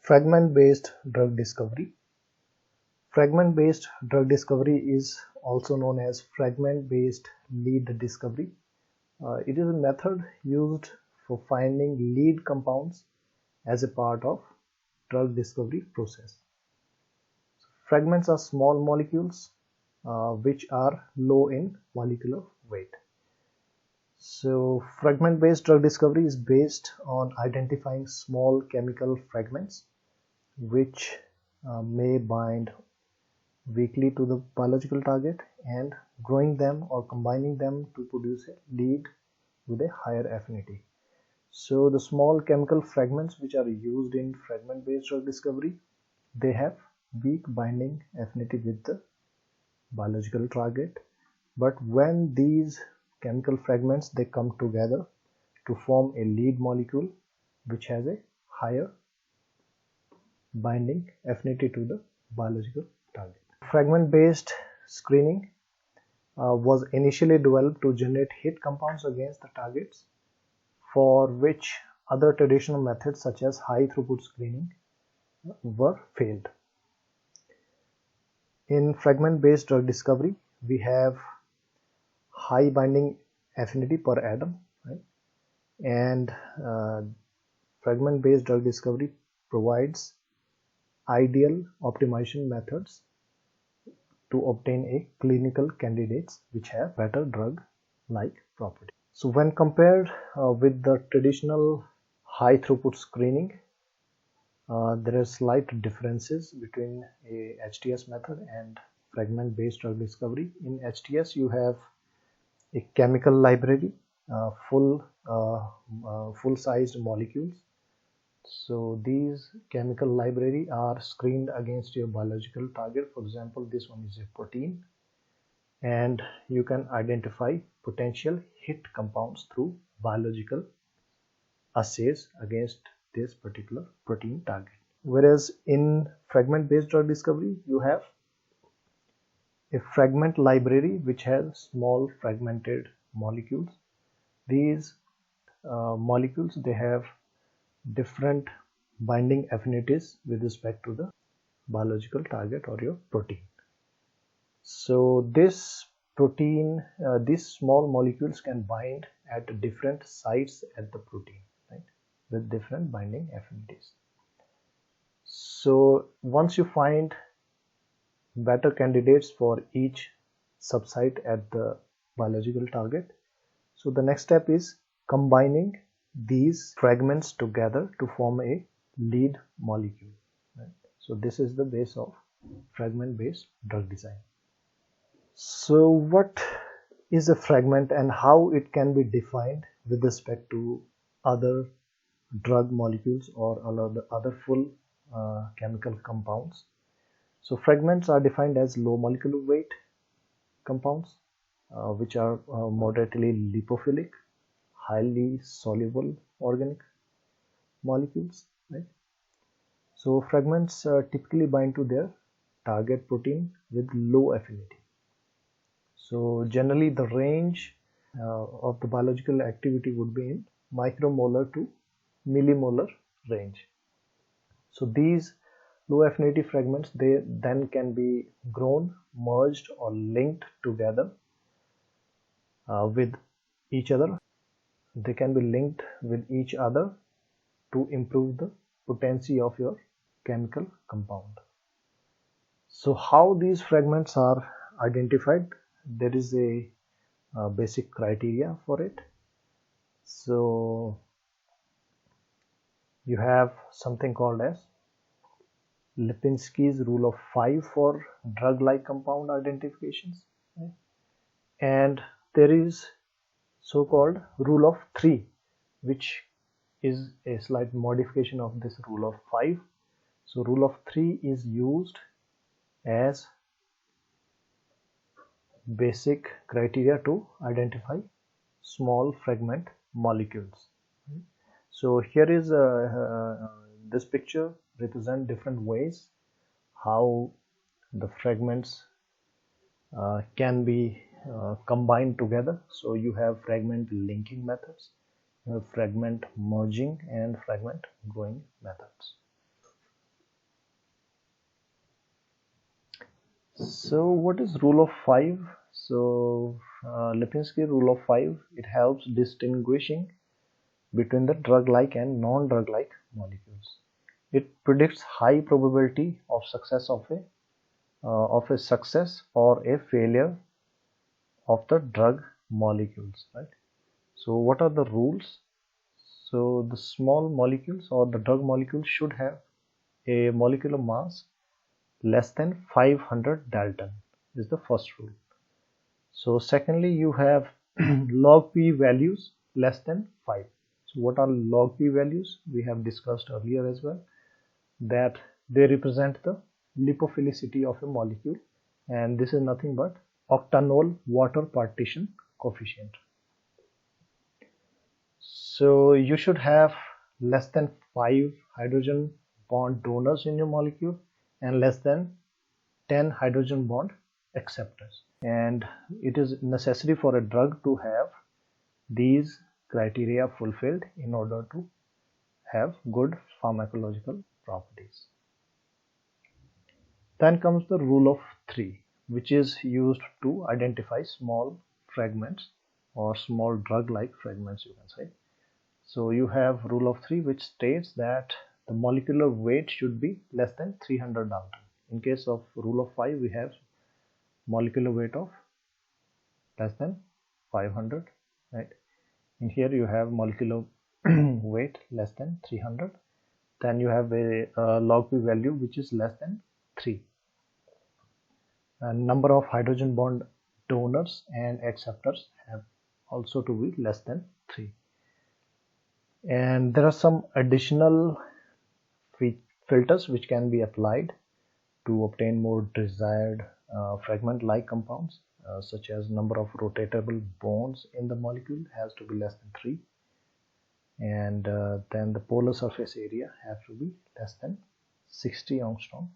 Fragment-based drug discovery. Fragment-based drug discovery is also known as fragment-based lead discovery. It is a method used for finding lead compounds as a part of drug discovery process. Fragments are small molecules which are low in molecular weight. So fragment-based drug discovery is based on identifying small chemical fragments which may bind weakly to the biological target and growing them or combining them to produce a lead with a higher affinity. So the small chemical fragments which are used in fragment-based drug discovery, they have weak binding affinity with the biological target, but when these chemical fragments they come together to form a lead molecule which has a higher binding affinity to the biological target. Fragment-based screening was initially developed to generate hit compounds against the targets, for which other traditional methods such as high throughput screening were failed. In fragment-based drug discovery, we have high binding affinity per atom, right? And fragment-based drug discovery provides ideal optimization methods to obtain a clinical candidates which have better drug-like property. So when compared with the traditional high throughput screening, there are slight differences between a HTS method and fragment-based drug discovery. In HTS, you have a chemical library, full-sized molecules. So these chemical library are screened against your biological target. For example, this one is a protein, and you can identify potential hit compounds through biological assays against this particular protein target. Whereas in fragment-based drug discovery, you have a fragment library which has small fragmented molecules. These molecules, they have different binding affinities with respect to the biological target or your protein. So this protein, these small molecules can bind at different sites at the protein, right, with different binding affinities. So once you find better candidates for each subsite at the biological target, so the next step is combining these fragments together to form a lead molecule, right? So this is the base of fragment-based drug design. So what is a fragment and how it can be defined with respect to other drug molecules or other full chemical compounds? So fragments are defined as low molecular weight compounds which are moderately lipophilic, highly soluble organic molecules, right? So fragments typically bind to their target protein with low affinity. So generally the range of the biological activity would be in micromolar to millimolar range. So these low affinity fragments, they then can be grown, merged or linked together with each other. They can be linked with each other to improve the potency of your chemical compound. So how these fragments are identified? There is a basic criteria for it. So you have something called as Lipinski's rule of 5 for drug-like compound identifications, right? And there is so-called rule of 3, which is a slight modification of this rule of 5. So rule of 3 is used as basic criteria to identify small fragment molecules. So here is this picture represent different ways how the fragments can be combined together. So you have fragment linking methods, you have fragment merging and fragment growing methods. So what is rule of 5? So Lipinski rule of 5, it helps distinguishing between the drug-like and non-drug-like molecules. It predicts high probability of success of a success or a failure of the drug molecules, right? So what are the rules? So the small molecules or the drug molecules should have a molecular mass less than 500 Dalton is the first rule. So secondly, you have log p values less than 5. So what are log p values? We have discussed earlier as well, that they represent the lipophilicity of a molecule, and this is nothing but octanol water partition coefficient. So you should have less than 5 hydrogen bond donors in your molecule and less than 10 hydrogen bond acceptors. And it is necessary for a drug to have these criteria fulfilled in order to have good pharmacological properties. Then comes the rule of 3, which is used to identify small fragments or small drug-like fragments, you can say. So you have rule of 3, which states that the molecular weight should be less than 300 Dalton. In case of rule of 5, we have molecular weight of less than 500, right? In here you have molecular weight less than 300. Then you have a log p value which is less than 3. And number of hydrogen bond donors and acceptors have also to be less than 3. And there are some additional filters which can be applied to obtain more desired fragment-like compounds, such as number of rotatable bonds in the molecule has to be less than 3, and then the polar surface area has to be less than 60 angstrom